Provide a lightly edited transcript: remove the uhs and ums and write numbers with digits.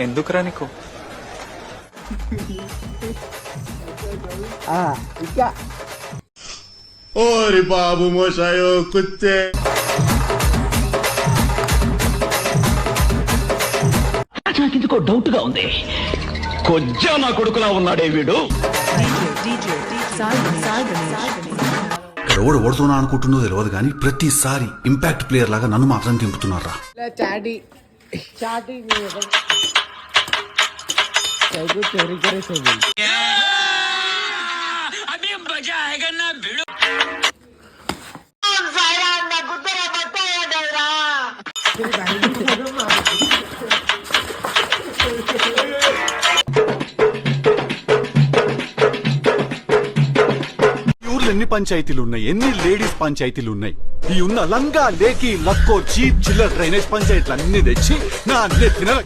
ఎందుకురా నీకు? ఇంకా ఓరి బాబు మోసాయో కుత్తే. నాకెందుకో డౌట్ గా ఉంది. కొజ్జా నా కొడుకులా ఉన్నాడే వీడు. ఎవడు ఓడుతున్నా అనుకుంటుందో తెలియదు కానీ ప్రతిసారి ఇంపాక్ట్ ప్లేయర్ లాగా నన్ను మాత్రం దింపుతున్నారా. చాటి చాటి चोरी करे से बोल अभी मजा आएगा ना भिड़ो. ఊర్లో ఎన్ని పంచాయతీలు ఉన్నాయి, ఎన్ని లేడీస్ పంచాయతీలు ఉన్నాయి. ఈ ఉన్న లంగా లేకి లక్కో చీప్ చిల్లర్ డ్రైనేజ్ పంచాయతీలు అన్ని తెచ్చి నా నెత్తిన